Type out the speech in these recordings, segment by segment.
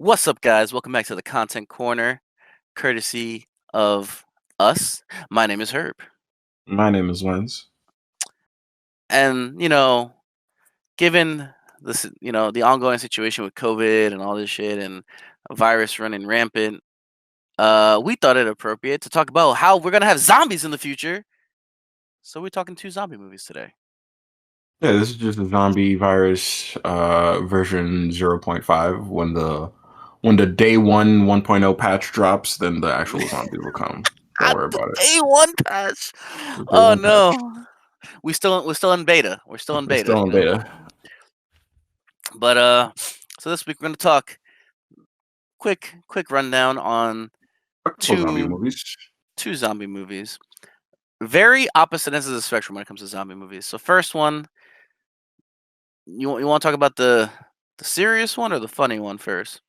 What's up, guys? Welcome back to the Content Corner, courtesy of us. My name is Herb. My name is Lens. And, given this, the ongoing situation with COVID and all this shit and a virus running rampant, we thought it appropriate to talk about how we're going to have zombies in the future. So we're talking 2 zombie movies today. Yeah, this is just a zombie virus version 0.5. When the day 1.0 patch drops, then the actual zombies will come. Don't At worry the about it. day one patch. The day Oh one patch. no. We're still in beta. We're still in It's beta, still in beta. But so this week we're going to talk quick rundown on A couple zombie two movies. two zombie movies. Very opposite ends of the spectrum when it comes to zombie movies. So first one, you want to talk about the serious one or the funny one first?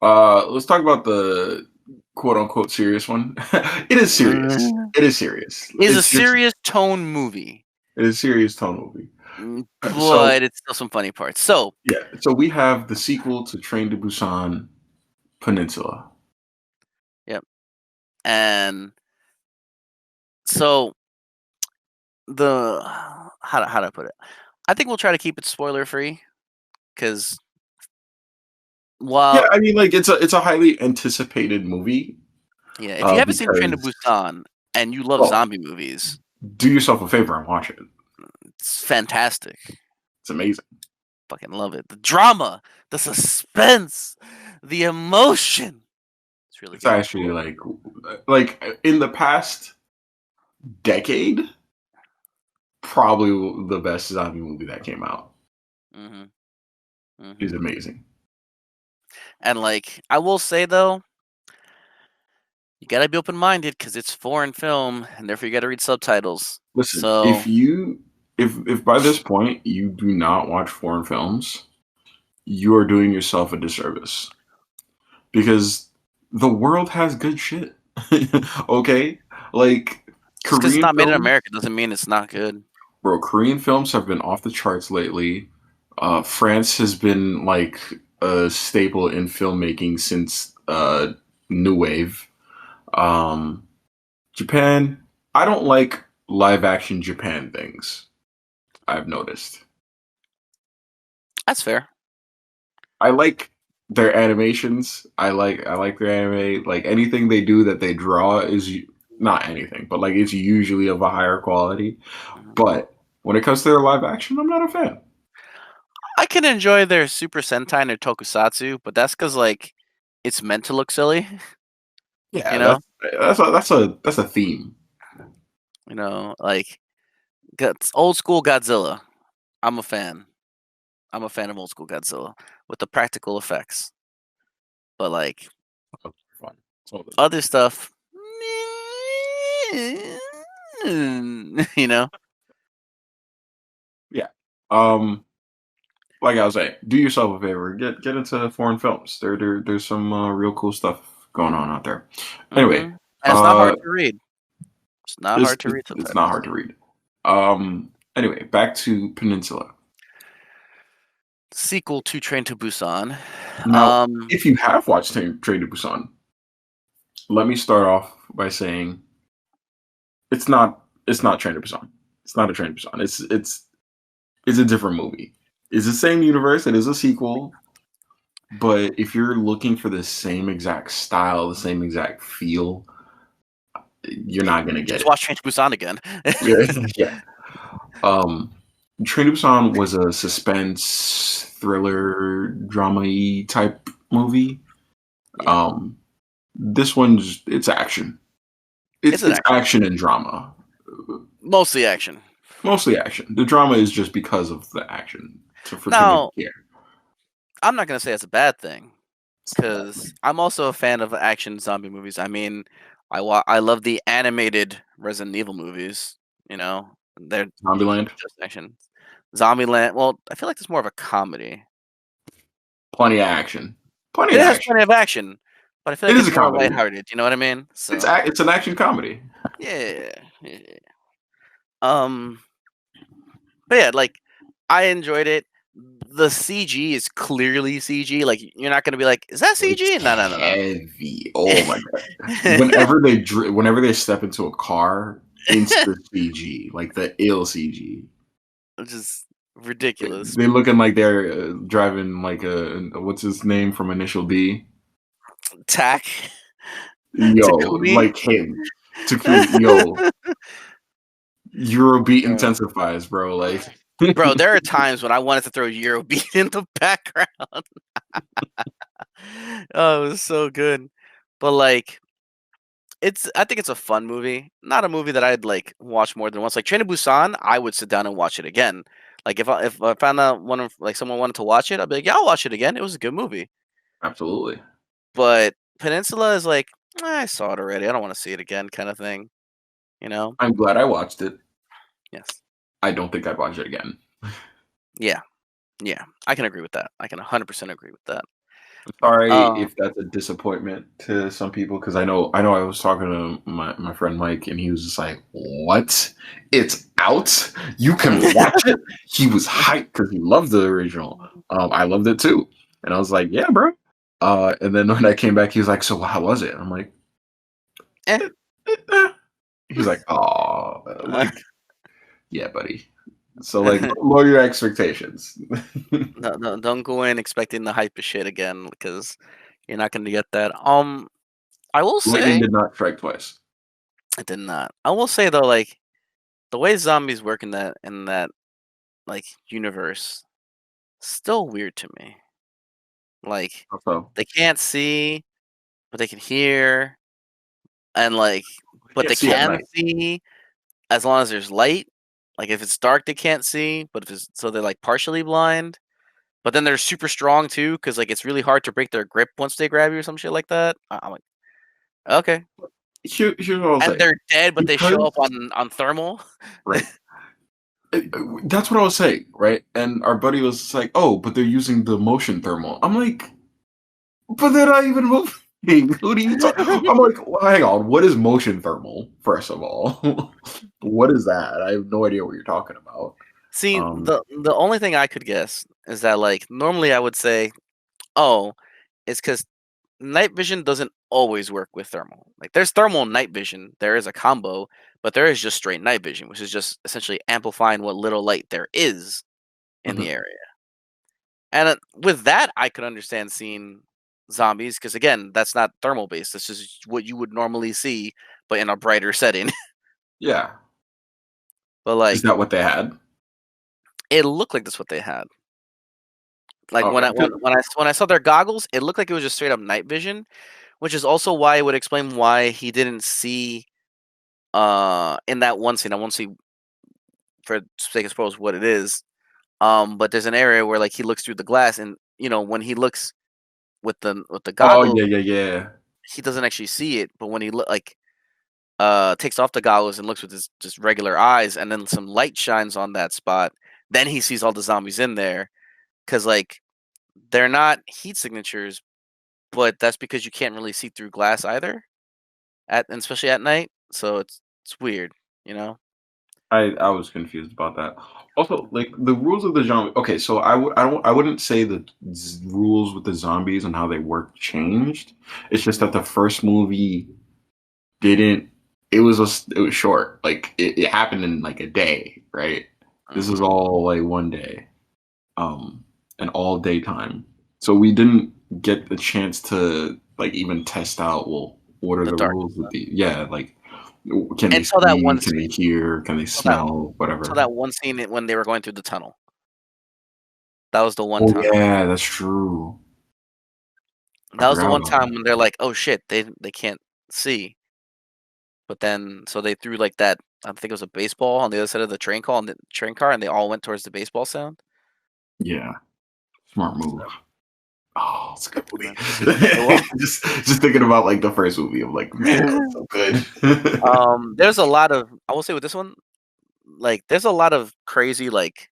Let's talk about the quote unquote serious one. It is serious. Mm. It is serious. It's a It's just serious tone movie, it is a serious tone movie. So but it's still some funny parts. So yeah, so we have the sequel to Train to Busan, Peninsula. yep, and so the how do I put it? I think we'll try to keep it spoiler free because Yeah, while I mean, like it's a highly anticipated movie. yeah, if you haven't seen Train to Because Busan and you love well, zombie movies, do yourself a favor and watch it. it's fantastic. It's amazing. Fucking love it. The drama, the suspense, the emotion. It's really It's good. actually like in the past decade, probably the best zombie movie that came out. hmm Is hmm amazing. And like, I will say though, you gotta be open minded because it's foreign film, and therefore you gotta read subtitles. Listen, So if by this point you do not watch foreign films, you are doing yourself a disservice because the world has good shit. Okay, like just because it's Korean not made in films. America doesn't mean it's not good. Bro, Korean films have been off the charts lately. France has been like a staple in filmmaking since New Wave. Um, Japan, I don't like live action Japan things. I've noticed. That's fair. I like their animations. I like their anime. Like anything they do that they draw is not anything, but like it's usually of a higher quality. Mhm. But when it comes to their live action, I'm not a fan. I can enjoy their Super Sentai and their Tokusatsu, but that's because like it's meant to look silly, you Yeah, know. that's a theme. Like old school Godzilla. I'm a fan. I'm a fan of old school Godzilla with the practical effects. But like Fun. Totally. other stuff, you know. Yeah. Like I was saying, do yourself a favor. Get into foreign films. There's some real cool stuff going on out there. Anyway, And it's not hard uh, to read. It's not it's hard to it's, read it's not subtitles. hard to read. Anyway, back to Peninsula. Sequel to Train to Busan. Now, if you have watched Train to Busan, let me start off by saying it's not Train to Busan. It's not a Train to Busan. It's a different movie. It's the same universe. It is a sequel. But if you're looking for the same exact style, the same exact feel, you're not gonna get Just it. watch Train to Busan again. Yeah, yeah. Um, Train to Busan was a suspense thriller drama type movie. Yeah, Um, this one's it's action. it's It's an it's action. action and drama. Mostly action. Mostly action. The drama is just because of the action to make Now, you care. I'm not gonna say it's a bad thing It's not a bad because thing. I'm also a fan of action zombie movies. I mean, I love the animated Resident Evil movies. They're Zombieland, just action. Zombieland. Well, I feel like it's more of a comedy. plenty of action. Plenty It of has action. plenty of action, but I feel It like is it's a more comedy. lighthearted. You know what I mean? So It's an action comedy. yeah, yeah. Um, but yeah, like I enjoyed it. the CG is clearly CG. Like you're not gonna be like, is that It's CG? No, no, no, no. heavy. Oh my god! Whenever they step into a car, instant CG, like the ill CG. It's just ridiculous. They looking like they're driving like a what's his name from Initial D? Tack. Yo, Takumi. like him. Takumi, yo, Eurobeat Bro. intensifies, bro. Like, Bro, there are times when I wanted to throw Eurobeat in the background. Oh, it was so good. But like I think it's a fun movie. Not a movie that I'd like watch more than once. Like Train to Busan, I would sit down and watch it again. Like if I found out one of like someone wanted to watch it, I'd be like, yeah, I'll watch it again. It was a good movie. absolutely. But Peninsula is like, I saw it already. I don't want to see it again, kind of thing. You know? I'm glad I watched it. Yes. I don't think I'd watch it again. Yeah. Yeah. I can agree with that. I can 100% agree with that. Sorry Um, if that's a disappointment to some people because I know I was talking to my friend Mike and he was just like, "What? It's out? You can watch it?" He was hyped because he loved the original. I loved it too, and I was like, "Yeah, bro." And then when I came back, he was like, "So how was it?" I'm like, eh. he was like, "Oh," I'm like, "Yeah, buddy." So like, lower your expectations. No, no, don't go in expecting the hype of shit again because you're not going to get that. I will Lightning say did not strike twice. I did not. I will say though, like the way zombies work in that like universe, still weird to me. Like So they can't see, but they can hear, and like, I but can't they see at can night. see as long as there's light. Like if it's dark, they can't see, but if it's so they're like partially blind. But then they're super strong too, because like it's really hard to break their grip once they grab you or some shit like that. I'm like, okay. Here's what I'll And say. they're dead, but they show Because up on thermal. right, that's what I was saying, right? And our buddy was just like, "Oh, but they're using the motion thermal." I'm like, "But they're not even moving. Who do you talk?" I'm like, well, "Hang on, what is motion thermal? First of all, what is that? I have no idea what you're talking about." See, Um, the only thing I could guess is that like normally I would say, oh, it's because night vision doesn't always work with thermal. Like there's thermal and night vision, there is a combo, but there is just straight night vision, which is just essentially amplifying what little light there is in the mhm. area. And with that, I could understand seeing zombies because again, that's not thermal based. This is what you would normally see, but in a brighter setting. Yeah, But is like, that what they had? it looked like that's what they had. Like Okay, when I saw their goggles, it looked like it was just straight up night vision, which is also why it would explain why he didn't see in that one scene. I won't see for sake of suppose what it is. But there's an area where like he looks through the glass, and when he looks with the oh goggles, yeah, yeah, yeah. he doesn't actually see it. But when he like takes off the goggles and looks with his just regular eyes, and then some light shines on that spot, then he sees all the zombies in there. Cause like they're not heat signatures, but that's because you can't really see through glass either, and especially at night. So it's weird, you know. I was confused about that. Also, like the rules of the genre. Okay, so I wouldn't say the rules with the zombies and how they work changed. It's just that Mhm, the first movie didn't. It was short. Like it happened in like a day, right? This is mhm. all like one day, um, and all daytime. So we didn't get the chance to like even test out. Well, what are The the dark rules with the? Yeah, like can they until that see? one Can they scene. hear? Can they Until that smell? until Whatever. that one scene when they were going through the tunnel. That was the one Oh time. yeah, that's true. I That was the forgot one about time that. when they're like, "Oh shit, they can't see." But then so they threw like that. I think it was a baseball on the other side of the train car, on the train car, and they all went towards the baseball sound. Yeah, smart So, move. Oh, it's a good and movie. then it was. just thinking about like the first movie, I'm like, man, that was so good, There's a lot of I will say with this one, like there's a lot of crazy like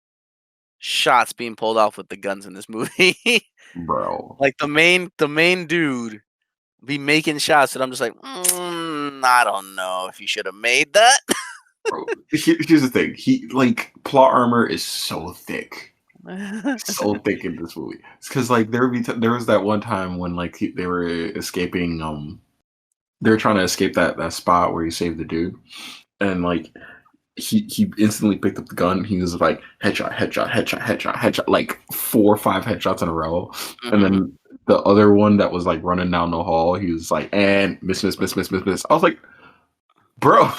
shots being pulled off with the guns in this movie. bro. Like the main dude be making shots that I'm just like, I don't know if you should have made that. Bro, here's the thing. He like plot armor is so thick. So thick in this movie. It's because like there was that one time when like they were escaping. They were trying to escape that spot where he saved the dude, and like he instantly picked up the gun. He was like headshot, headshot, headshot, headshot, headshot, like 4 or 5 headshots in a row. And Hmm. then the other one that was like running down the hall, he was like, and miss, miss, miss, miss, miss, miss. I was like, bro,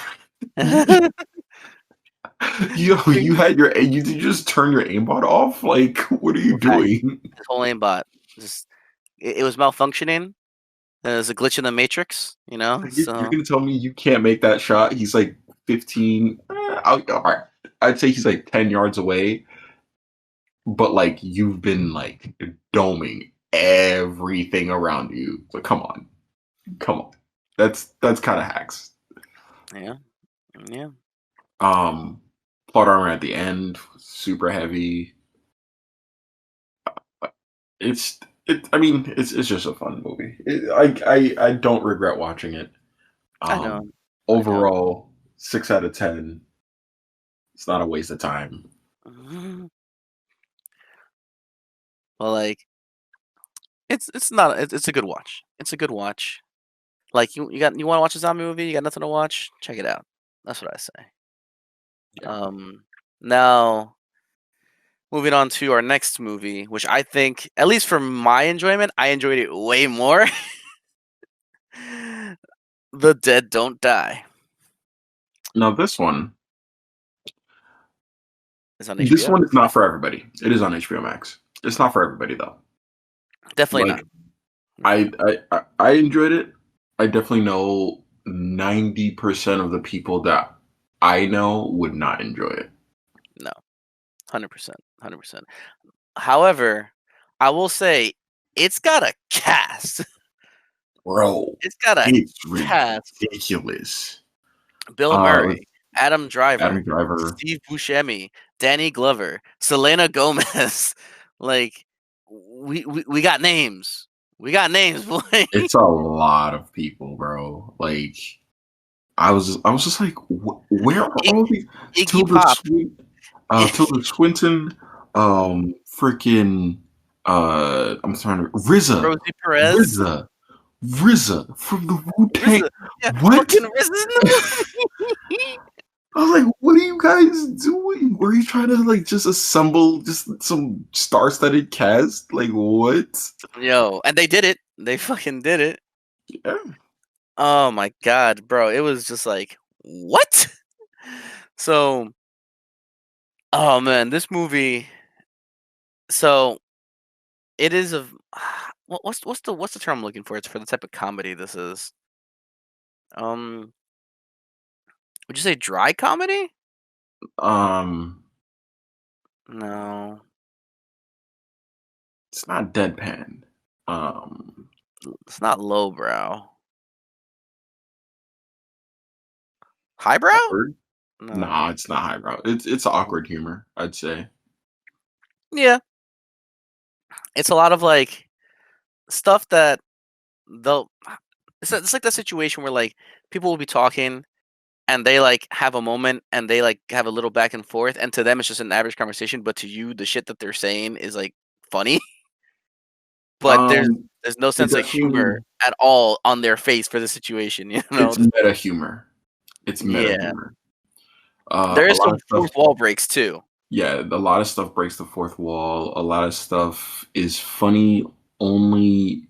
you, you had you did you just turn your aimbot off? Like, what are you Facts. doing? His whole aimbot just it was malfunctioning. There's a glitch in the matrix, you know. You're So gonna tell me you can't make that shot? He's like 15. All right, I'd say he's like 10 yards away, but like you've been like doming everything around you. So come on. That's kind of hacks. yeah, yeah. Um, Plot armor at the end, super heavy. It's it. I mean, it's just a fun movie. I don't regret watching it. I know, Um, I know. Overall, 6 out of 10. It's not a waste of time. Mhm. Well, like it's not it's a good watch. It's a good watch. Like you want to watch a zombie movie? You got nothing to watch? Check it out. That's what I say. Yeah. Um, Now moving on to our next movie, which I think, at least for my enjoyment, I enjoyed it way more. The Dead Don't Die Now is on this HBO. one is not for everybody. It is on HBO Max. It's not for everybody though. Definitely not. Like I enjoyed it. I definitely know 90% of the people that I know would not enjoy it. No, 100%, 100%. However, I will say it's got a cast. Bro, It's got a it's cast. ridiculous. Bill Murray, With Adam Driver, Adam Driver. Steve Buscemi, Danny Glover, Selena Gomez. Like we got names. We got names, boy. It's a lot of people, bro. Like I was just like, where are all these Iggy Tilda Pop, Swinton, Tilda Swinton, freaking, I'm trying to Rosie Perez, RZA from the Wu Tang. RZA. Yeah, What? fucking RZA's in the movie. I was like, what are you guys doing? Were you trying to like just assemble just some star-studded cast? Like what? Yo, and they did it. They fucking did it. Yeah. Oh my god, bro. It was just like, what? So, oh man, this movie. So it is a what's the term I'm looking for? It's for the type of comedy this is. Um, would you say dry comedy? Um, No, it's not deadpan. Um, it's not lowbrow. Highbrow? Awkward? No. Nah, it's not highbrow. It's awkward humor, I'd say. Yeah, it's a lot of like stuff that they'll. It's like that situation where like people will be talking and they like have a moment and they like have a little back and forth, and to them it's just an average conversation, but to you the shit that they're saying is like funny. But Um, there's no it sense of humor definitely at all on their face for the situation, you know? it's meta humor. It's meta Yeah. humor. There A is lot some of stuff. fourth wall breaks too. Yeah, a lot of stuff breaks the fourth wall. A lot of stuff is funny only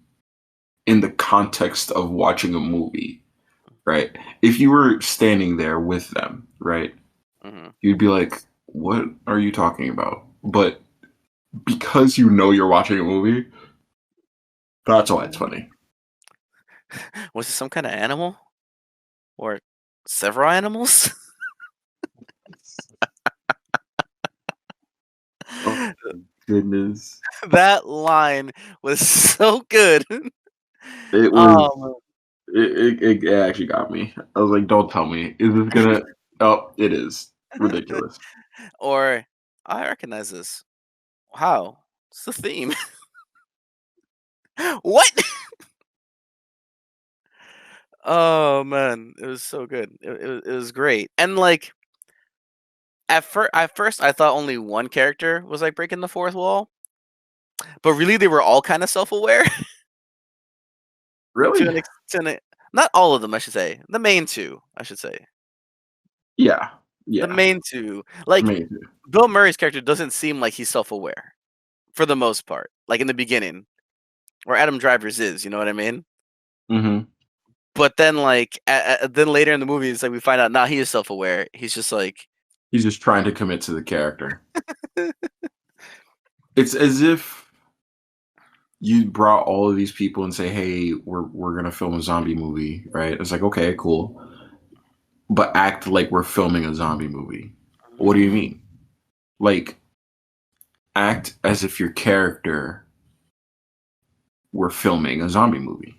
in the context of watching a movie, right? If you were standing there with them, right, Mhm. you'd be like, "What are you talking about?" But because you know you're watching a movie, that's why it's funny. Was it some kind of animal or several animals? Oh goodness. That line was so good. It was Um, it actually got me. I was like, don't tell me. Is this gonna oh, it is. Ridiculous. or I recognize this. How? It's the theme. What? Oh man, it was so good. It was great. And like at first I thought only one character was like breaking the fourth wall, but really they were all kind of self-aware to Really? an extent. Not all of them, I should say. The main two, I should say. Yeah, The yeah. main two, like Amazing. Bill Murray's character doesn't seem like he's self-aware for the most part. Like in the beginning, where Adam Driver's is, you know what I mean? Hmm. But then like then later in the movie, it's like we find out now he is self-aware. He's just like, He's just trying to commit to the character. It's as if you brought all of these people and say, "Hey, we're gonna film a zombie movie," right? It's like, okay, cool, but act like we're filming a zombie movie. What do you mean? Like, act as if your character were filming a zombie movie.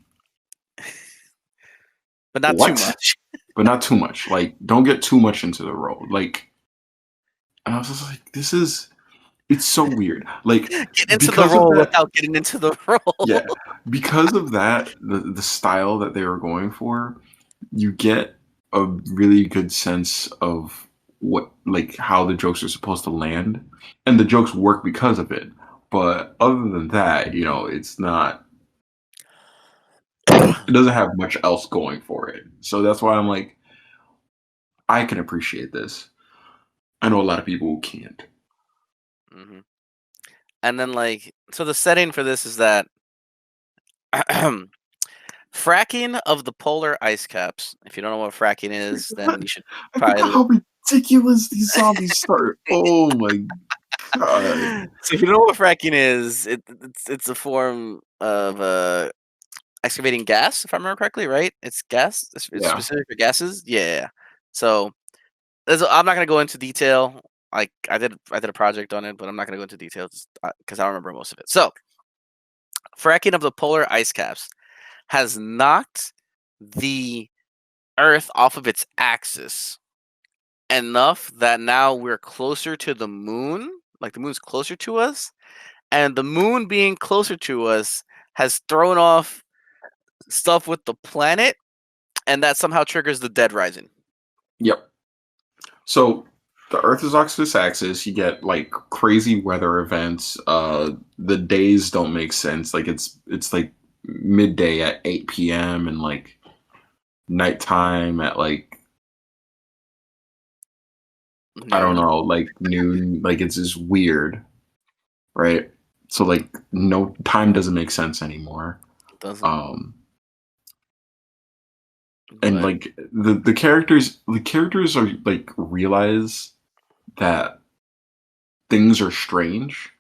but not too What? much. But not too much. Like, don't get too much into the role. Like, and I was just like, this is. It's so weird. Like, Get into the because of role that. without getting into the role. Yeah, because of that, the style that they were going for, you get a really good sense of what, like, how the jokes are supposed to land, and the jokes work because of it. But other than that, it's not. It doesn't have much else going for it. So that's why I'm like, I can appreciate this. I know a lot of people who can't. hmm And then like, so the setting for this is that fracking of the polar ice caps. If you don't know what fracking is, then you should I probably forgot how ridiculous these zombies start. Oh my god. So if you don't know what fracking is, it's a form of excavating gas, if I remember correctly, right? It's gas. It's Yeah. specific for gases. Yeah. So I'm not gonna go into detail. Like I did a project on it, but I'm not gonna go into details because I don't remember most of it. So fracking of the polar ice caps has knocked the Earth off of its axis enough that now we're closer to the moon. Like the moon's closer to us, and the moon being closer to us has thrown off stuff with the planet, and that somehow triggers the dead rising. Yep. So the Earth is off its axis. You get like crazy weather events. The days don't make sense. Like it's like midday at 8 p.m. and like nighttime at like I don't Noon. know, like noon. Like it's just weird, right? So like no time doesn't make sense anymore. Doesn't. Um, and But like the characters are like realize that things are strange,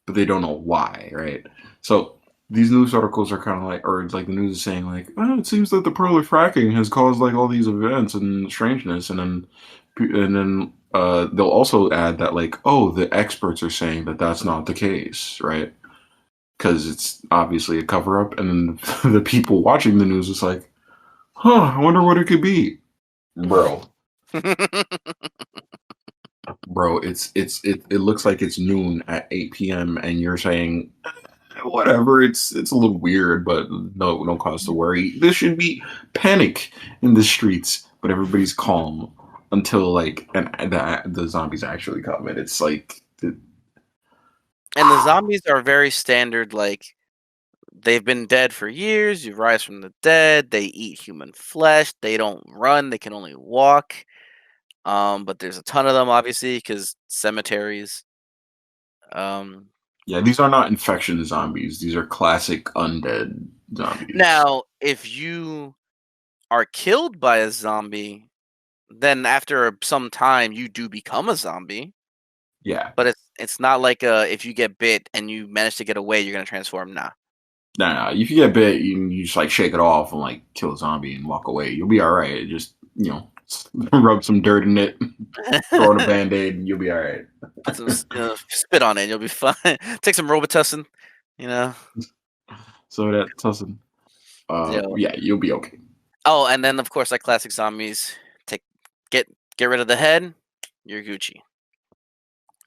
but they don't know why, right? So these news articles are kind of like, or it's like the news is saying like, oh, it seems that the polar fracking has caused like all these events and strangeness, and then they'll also add that like, oh, the experts are saying that that's not the case, right? Because it's obviously a cover up, and then the people watching the news is like, huh, I wonder what it could be, bro. Bro, it looks like it's noon at 8 p.m. and you're saying whatever. It's a little weird, but no cause to worry. There should be panic in the streets, but everybody's calm until like and the zombies actually come, and it's like and the zombies are very standard. Like they've been dead for years. You rise from the dead. They eat human flesh. They don't run. They can only walk. But there's a ton of them, obviously, because cemeteries. Um, yeah, these are not infection zombies. These are classic undead zombies. Now, if you are killed by a zombie, then after some time you do become a zombie. Yeah. But it's not like if you get bit and you manage to get away, you're gonna transform. Nah. Nah, if you get bit, you just like shake it off and like kill a zombie and walk away. You'll be all right. Just rub some dirt in it, throw in a band aid, and you'll be all right. Put some spit on it, and you'll be fine. Take some Robitussin, you know. So that doesn't. Yeah. Yeah, you'll be okay. Oh, and then of course, like classic zombies, take get get rid of the head, you're Gucci.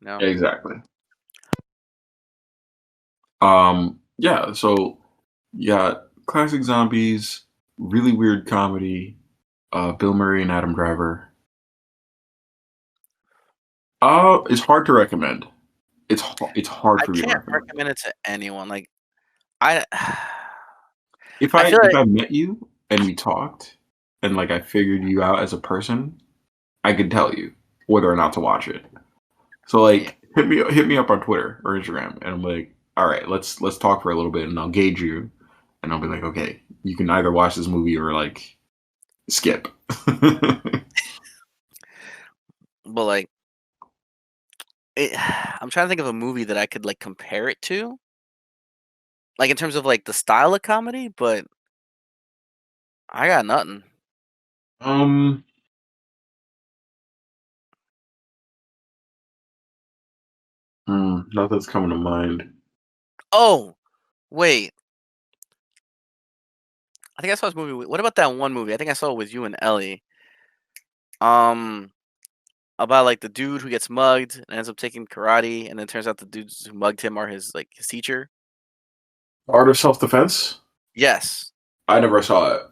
No. Exactly. Yeah. So yeah, classic zombies, really weird comedy. Bill Murray and Adam Driver. It's hard to recommend. It's hard I for me to can't recommend. recommend it to anyone. Like I, If I I feel if like I met you and we talked and like I figured you out as a person, I could tell you whether or not to watch it. So yeah, like hit me up on Twitter or Instagram and I'm like, all right, let's talk for a little bit and I'll gauge you and I'll be like, okay, you can either watch this movie or like skip. but like it, I'm trying to think of a movie that I could like compare it to, like in terms of like the style of comedy. But I got nothing. um Nothing's coming to mind. Oh wait, I think I saw this movie. What about that one movie? I think I saw it with you and Ellie. Um, about like the dude who gets mugged and ends up taking karate, and then turns out the dudes who mugged him are his teacher. Art of Self Defense? Yes. I never saw it.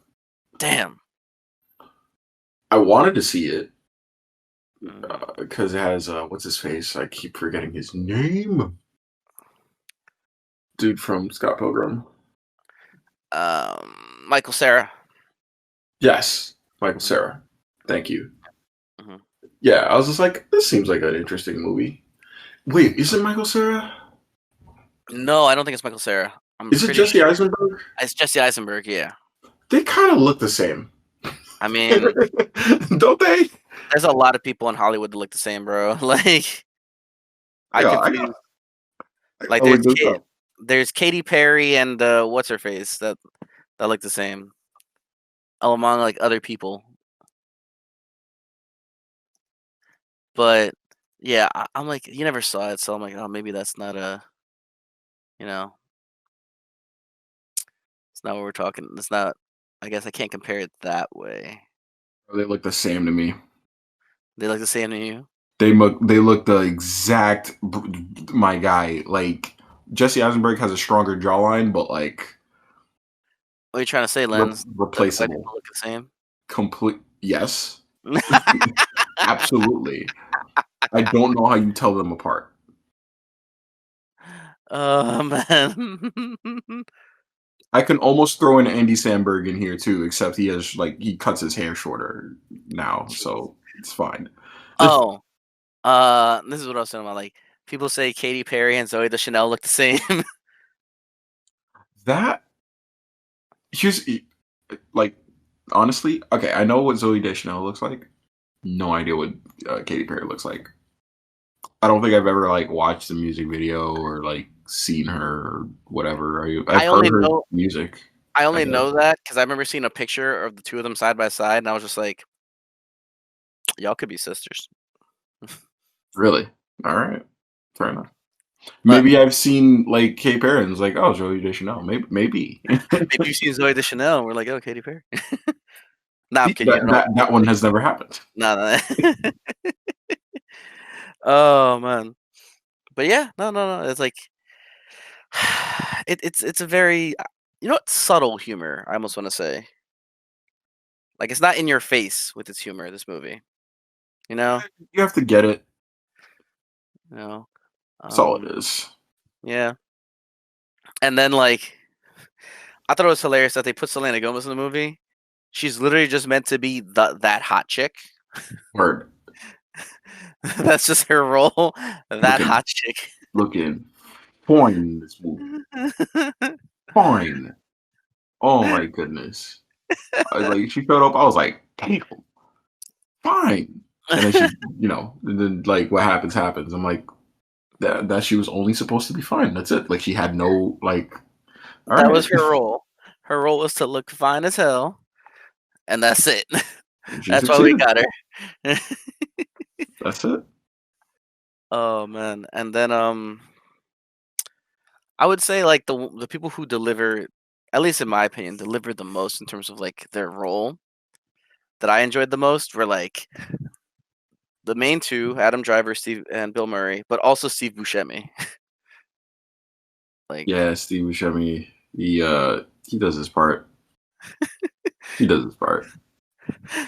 Damn. I wanted to see it Mhm. because it has what's his face? I keep forgetting his name. Dude from Scott Pilgrim. Michael Sarah. Yes, Michael Mhm, Cera. Thank you. mhm. Yeah, I was just like, this seems like an interesting movie. Wait, is it Michael Cera? No, I don't think it's Michael Sarah. I'm Is it pretty Jesse sure Eisenberg? it's Jesse Eisenberg. Yeah. They kind of look the same, I mean, don't they? there's a lot of people in Hollywood that look the same, bro. Like, I Yeah, confuse. I Like, gotta look this up. there's Katy Perry and what's her face that look the same, among like other people. But yeah, I'm like, you never saw it, so I'm like, oh, maybe that's not a, you know, it's not what we're talking. It's not. I guess I can't compare it that way. They look the same to me. They look the same to you. They look the exact my guy. Like Jesse Eisenberg has a stronger jawline, but like What are you trying to say, Lens? That white replaceable. people look the same? Complete yes, absolutely. I don't know how you tell them apart. Oh man. I can almost throw in Andy Samberg in here too, except he cuts his hair shorter now, Jeez. so it's fine. The, Oh, this is what I was talking about. Like, people say Katy Perry and Zoe Deschanel look the same. that here's like honestly, okay, I know what Zoe Deschanel looks like. No idea what Katy Perry looks like. I don't think I've ever like watched a music video or like seen her or whatever. I've I heard only her know music, I I only guess. know that because I remember seeing a picture of the two of them side by side, and I was just like, y'all could be sisters. Really? All right, fair enough. But Maybe I've seen like Kate Perry and it's like, oh, Zoe Deschanel. Maybe. maybe you've seen Zoe Deschanel, and we're like, oh, Katy Perry. Nah, I'm See, kidding. that I don't. that that one has never happened. No, no. Oh man. But yeah, no. It's like it's a very what, subtle humor. I almost want to say like it's not in your face with its humor. This movie, you know, You have to get it. you know, That's all it um, is. yeah. And then like I thought it was hilarious that they put Selena Gomez in the movie. She's literally just meant to be that hot chick. Word. That's just her role. That Looking, hot chick. looking fine in this movie. Fine. Oh my goodness. Like she showed up. I was like, damn, fine. And then and then like what happens happens. I'm like that she was only supposed to be fine. That's it. Like she had no like. All That right. was her role. Her role was to look fine as hell, and that's it. And she That's why we succeeded. got her. That's it. Oh man, and then I would say like the people who deliver, at least in my opinion, delivered the most in terms of like their role that I enjoyed the most were like the main two, Adam Driver, Steve and Bill Murray, but also Steve Buscemi. Like Yeah, Steve Buscemi. He does his part. He does his part.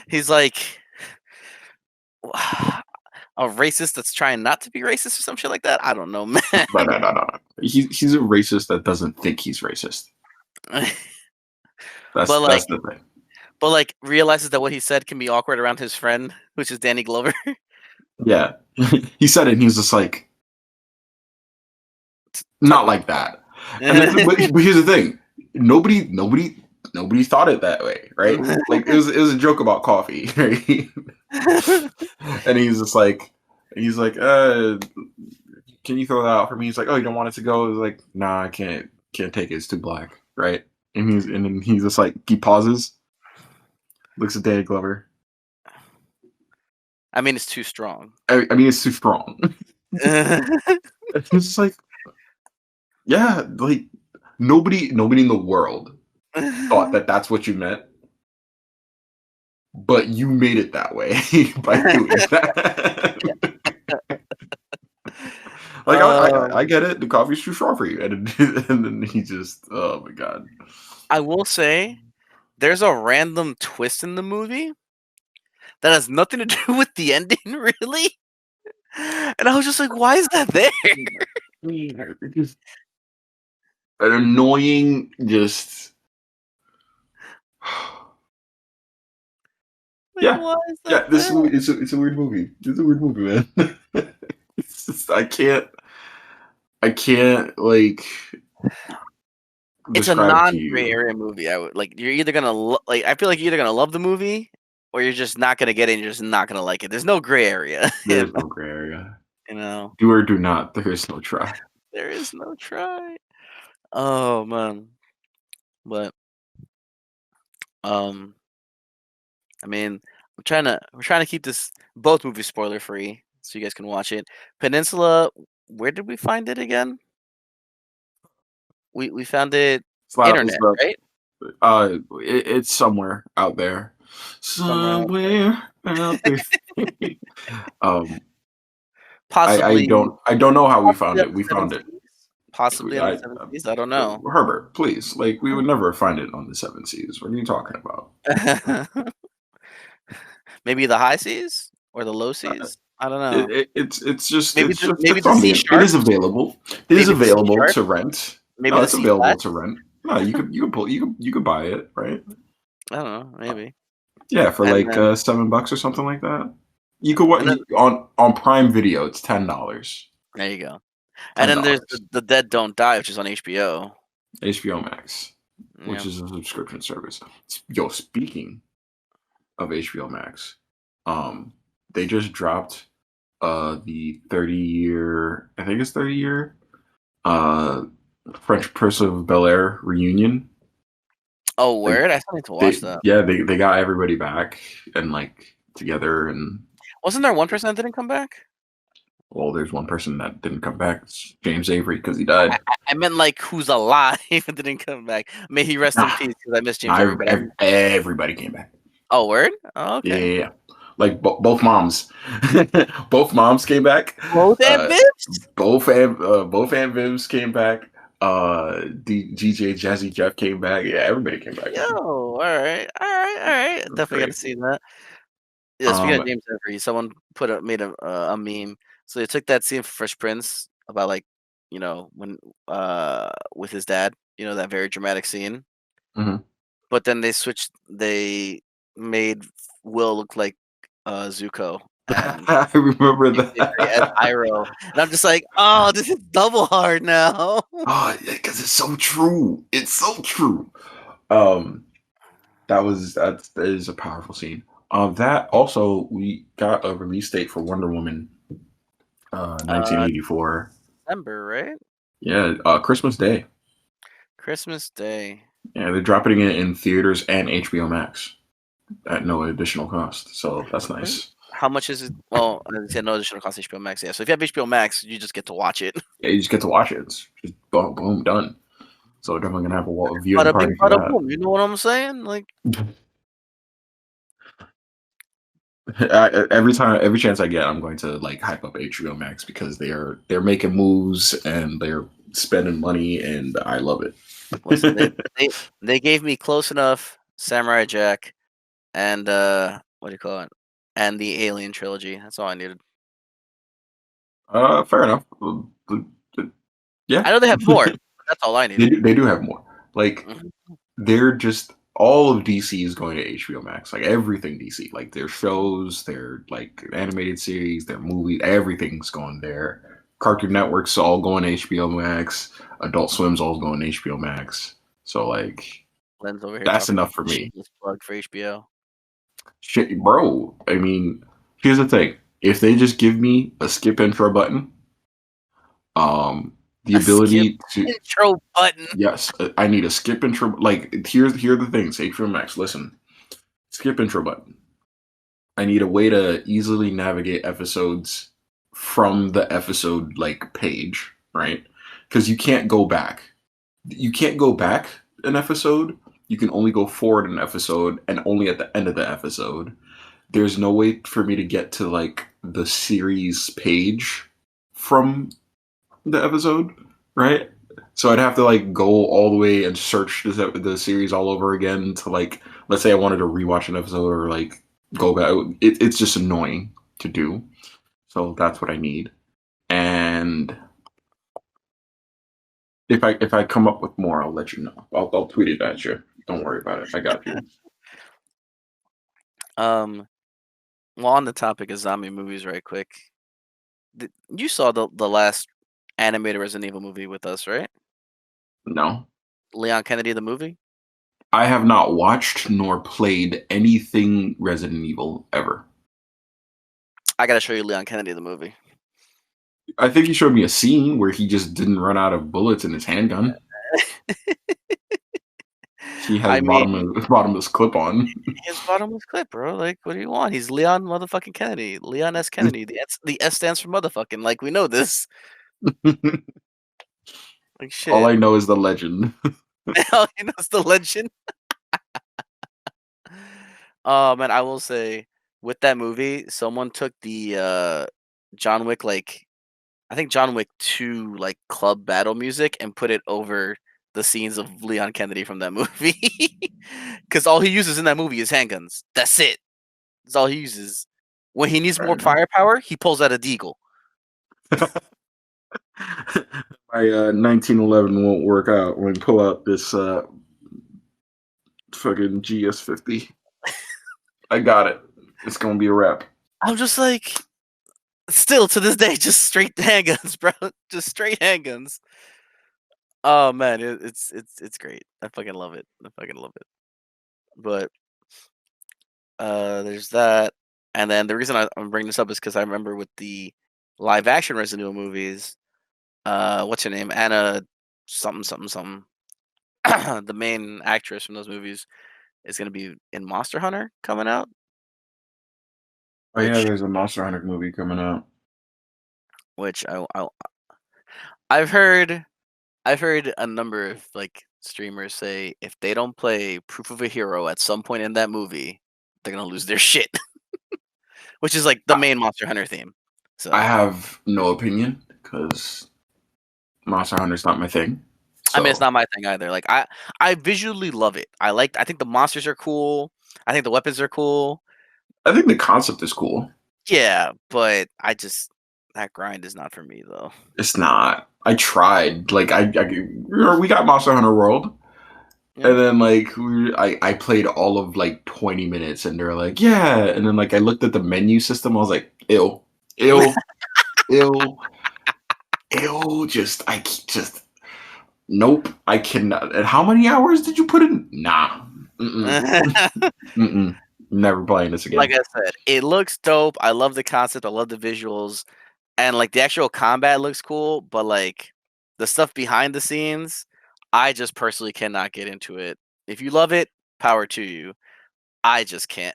he's like, I a racist that's trying not to be racist or some shit like that. I don't know, man. No, no, no, no. He's a racist that doesn't think he's racist. but That's like, the thing. but like, realizes that what he said can be awkward around his friend, which is Danny Glover. Yeah, he said it, and he's just like, Talk not about like that. And then, but here's the thing: nobody thought it that way, right? Like it was a joke about coffee, right? And he's like, can you throw that out for me? He's like, oh, you don't want it to go? He's like, nah, I can't take it. It's too black, right? And then he's just like, he pauses, looks at Danny Glover. I mean, it's too strong. I mean, it's too strong. It's just like, yeah, like nobody in the world thought that that's what you meant, but you made it that way by doing that. Like I um, get it. The coffee's too strong for you, and and then he just, oh my god. I will say there's a random twist in the movie that has nothing to do with the ending, really. And I was just like, why is that there? Just an annoying, just Like, yeah, why is that yeah. This there? movie, it's a weird movie. It's a weird movie, man. It's just, I can't like It's a describe it to non-gray you. area movie. I would like. You're either gonna like. I feel like you're either gonna love the movie, or you're just not gonna get it. And you're just not gonna like it. There's no gray area. There is no gray area. You know, Do or do not. There is no try. there is no try. Oh man, but um, I mean, we're trying to keep this both movies spoiler free, so you guys can watch it. Peninsula. Where did we find it again? We found it It's internet, about, right? it's somewhere out there. Somewhere out there. Somewhere out there. um, Possibly, I don't know how we possibly found on it. the We seven found it. seas. Possibly on the I, seven seas. I don't know. Herbert, please, like we would never find it on the seven seas. What are you talking about? Maybe the high seas or the low Uh, seas. I don't know. Maybe it's the just maybe it's the on sea the it is sharks. available. It is Maybe the sea available shark. to rent. Maybe No, the it's sea available to slats. rent. No, you could buy it, right? I don't know. Maybe. Yeah, for And like then $7 or something like that. You could what and then on Prime Video. It's $10. there you go. And ten then there's dollars. the Dead Don't Die, which is on HBO. HBO Max, which Yeah. is a subscription service. Yo, speaking of HBO Max, um, they just dropped the 30-year, I think it's 30-year, uh French Prince of Bel Air reunion. Oh, Like word! I still need to watch that. they got everybody back and like together, and Wasn't there one person that didn't come back? well, there's one person that didn't come back. It's James Avery because he died. I meant like who's alive and didn't come back. May he rest in Nah, peace because I miss James nah, Avery. But I everybody came back. oh, word! Oh, Yeah, okay. yeah, yeah. Like both moms, both moms came back. Both and Uh, Bibbs. both Aunt Vims came back. DJ Jazzy Jeff came back. Yeah, everybody came back, Yo, man. all right, all right, all right. It was Definitely got to great. see that. Yeah, speaking of Um, James Avery, someone made a meme. So they took that scene from Fresh Prince about like, when with his dad, that very dramatic scene. mhm. But then they made Will look like Zuko and I remember James Avery as that. Iroh. And I'm just like, oh, this is double hard now. Oh, because it's so true. It's so true. Um, that is a powerful scene. That also we got a release date for Wonder Woman, uh 1984. December, right? Yeah, Christmas Day. Christmas Day. Yeah, they're dropping it in theaters and HBO Max at no additional cost. So that's nice. How much is it? Well, I said no additional cost HBO Max. Yeah, so if you have HBO Max, you just get to watch it. Yeah, you just get to watch it. It's just boom, boom, done. So we're definitely gonna have a viewing Bada bing, party for bada that. boom. You know what I'm saying? Like, Every chance I get, I'm going to like hype up HBO Max because they're making moves and they're spending money, and I love listen, they it. they, they gave me Close Enough, Samurai Jack, and what do you call it? And the Alien trilogy. That's all I needed. Fair enough. Yeah, I know they have more, but that's all I need. they do have more. Like Mhm. they're just all of DC is going to HBO Max. Like everything DC, like their shows, their like animated series, their movies, everything's going there. Cartoon Network's all going to HBO Max. Adult Swim's all going to HBO Max. So like Len's over here that's talking about enough for me. shameless plug for HBO. Shit, bro. I mean, here's the thing: if they just give me a skip intro button, um, the A skip ability to intro button. yes, I need a skip intro. Like here are the things. HBO Max, listen, skip intro button. I need a way to easily navigate episodes from the episode like page, right? Because you can't go back. You can't go back an episode. You can only go forward an episode, and only at the end of the episode. There's no way for me to get to like the series page from the episode, right? So I'd have to like go all the way and search the series all over again to like, let's say I wanted to rewatch an episode or like go back. It's just annoying to do. So that's what I need. And if I come up with more, I'll let you know. I'll tweet it at you. Don't worry about it. I got you. Um, well, on the topic of zombie movies, right quick. You saw the last animated Resident Evil movie with us, right? No, Leon Kennedy, the movie. I have not watched nor played anything Resident Evil ever. I gotta show you Leon Kennedy, the movie. I think he showed me a scene where he just didn't run out of bullets in his handgun. He has I mean, bottomless clip on. his bottomless clip, bro. Like, what do you want? He's Leon motherfucking Kennedy. Leon S. Kennedy. The S stands for motherfucking. Like, we know this. Like, All shit. I know is the legend. Hell, he knows the legend. Man, I will say, with that movie, someone took the John Wick, like, I think John Wick 2, like, club battle music and put it over the scenes of Leon Kennedy from that movie. Because all he uses in that movie is handguns. That's it. That's all he uses. When he needs more Fair firepower, he pulls out a deagle. My 1911 won't work out when we pull out this fucking GS50. I got it. It's gonna be a wrap. I'm just like, still to this day, just straight handguns, bro. Just straight handguns. Oh man, it's great. I fucking love it. I fucking love it. But there's that, and then the reason I'm bringing this up is because I remember with the live action Resident Evil movies, what's her name, Anna, something something something, the main actress from those movies is gonna be in Monster Hunter coming out, Oh yeah, which there's a Monster Hunter movie coming out. which I've heard I've heard a number of like streamers say if they don't play Proof of a Hero at some point in that movie, they're gonna lose their shit, which is like the I, main Monster Hunter theme. I So have no opinion because Monster Hunter's not my thing. I mean, it's So not my thing either. Like I visually love it. I think the monsters are cool. I think the weapons are cool. I think the concept is cool. Yeah, but I just that grind is not for me though. It's not. I tried. Like we got Monster Hunter World, Yeah. and then like I played all of like 20 minutes, and they're like, yeah, and then like I looked at the menu system, I was like, ew, ew, ew, ew. Just nope. I cannot. And how many hours did you put in? Nah. Mm-mm. Mm-mm. Never playing this Like again. I said, it looks dope. I love the concept. I love the visuals, and like the actual combat looks cool. But like the stuff behind the scenes, I just personally cannot get into it. If you love it, power to you. I just can't.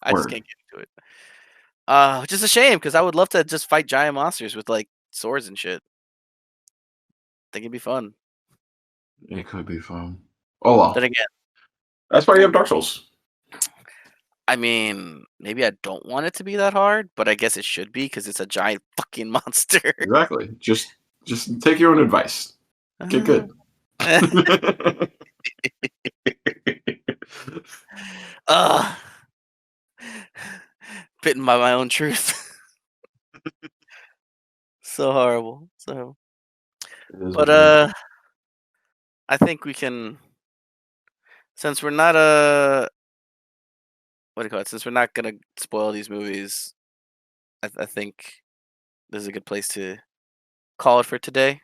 I just Word. can't get into it. Which is a shame because I would love to just fight giant monsters with like swords and shit. Think it'd be fun. It could be fun. Oh Then well. again, That's why you have Dark Souls. I mean, maybe I don't want it to be that hard, but I guess it should be because it's a giant fucking monster. Exactly. Just take your own advice. Get Uh, good. Ugh, bitten by my own truth. So horrible. So, It is but what it is. I think we can, since we're not what do you call it? Since we're not gonna spoil these movies, I think this is a good place to call it for today.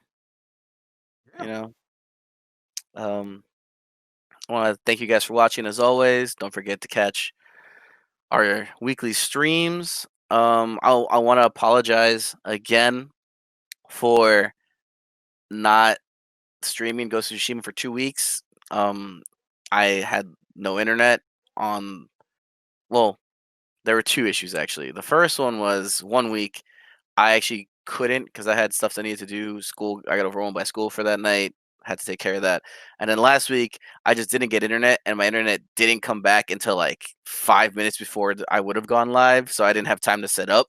Yeah. You know, um, I want to thank you guys for watching as always. Don't forget to catch our weekly streams. I want to apologize again for not streaming Ghost of Tsushima for 2 weeks. Um, I had no internet on. Well, there were two issues actually. The first one was 1 week I actually couldn't because I had stuff I needed to do. School, I got overwhelmed by school for that night. Had to take care of that. And then last week, I just didn't get internet, and my internet didn't come back until like 5 minutes before I would have gone live. So I didn't have time to set up.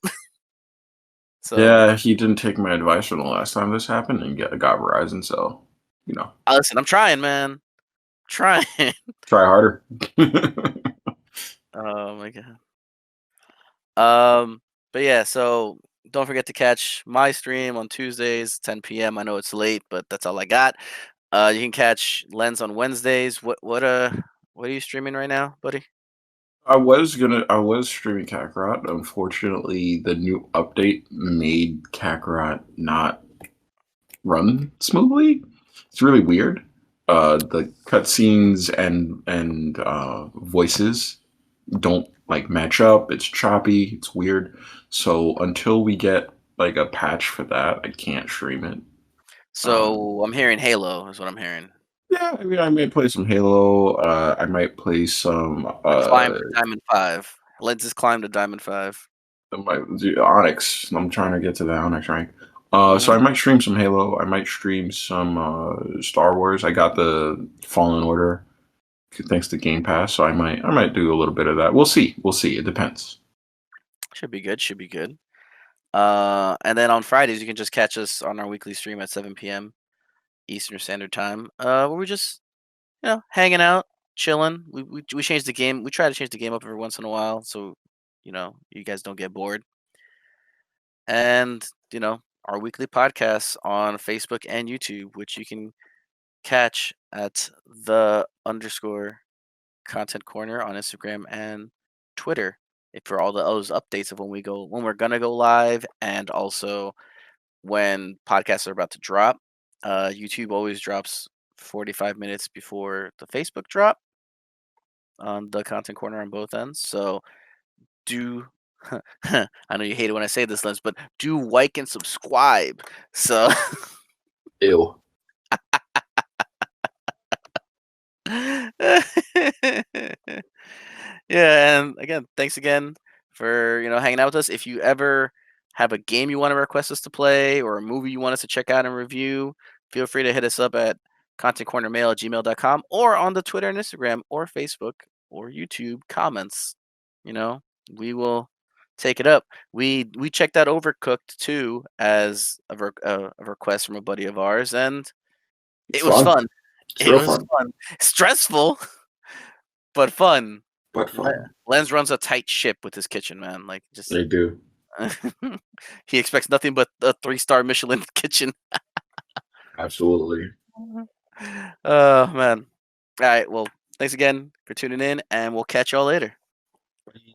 So Yeah, he didn't take my advice from the last time this happened and got Verizon, so you know, listen, I'm trying, man. Trying. try harder. Oh my god. Um, but yeah, so don't forget to catch my stream on Tuesdays, 10 p.m. I know it's late, but that's all I got. You can catch Lens on Wednesdays. What are you streaming right now, buddy? I was streaming Kakarot. Unfortunately, the new update made Kakarot not run smoothly. It's really weird. The cutscenes and voices don't like match up. It's choppy. It's weird. So until we get like a patch for that, I can't stream it. So I'm hearing Halo is what I'm hearing. Yeah, I mean, I might play some Halo. I might play some. The climb to Diamond 5. Lens has climbed to Diamond 5. I might do Onyx. I'm trying to get to the Onyx rank. So Hmm. I might stream some Halo. I might stream some Star Wars. I got the Fallen Order thanks to Game Pass, so I might do a little bit of that. We'll see. We'll see. It depends. Should be good. Should be good. And then on Fridays you can just catch us on our weekly stream at 7 p.m. Eastern Standard Time. Where we're just hanging out, chilling. We changed the game. We try to change the game up every once in a while, so you guys don't get bored. And our weekly podcasts on Facebook and YouTube, which you can catch at the underscore content corner on Instagram and Twitter. For all those updates of when we're gonna go live, and also when podcasts are about to drop. YouTube always drops 45 minutes before the Facebook drop on the content corner on both ends. So do I know you hate it when I say this, Lens, but do like and subscribe. So Ew. yeah, and again, thanks again for hanging out with us. If you ever have a game you want to request us to play or a movie you want us to check out and review, feel free to hit us up at contentcornermail@gmail.com or on the Twitter and Instagram or Facebook or YouTube comments. You know, we will take it up. We checked out Overcooked too as a request from a buddy of ours, and It's it was fun. fun. It's It real was fun, fun, stressful, but fun. but fun. Lens runs a tight ship with his kitchen, man. Like just They do. he expects nothing but a 3-star Michelin kitchen. Absolutely. Oh man. All right. Well, thanks again for tuning in, and we'll catch y'all later.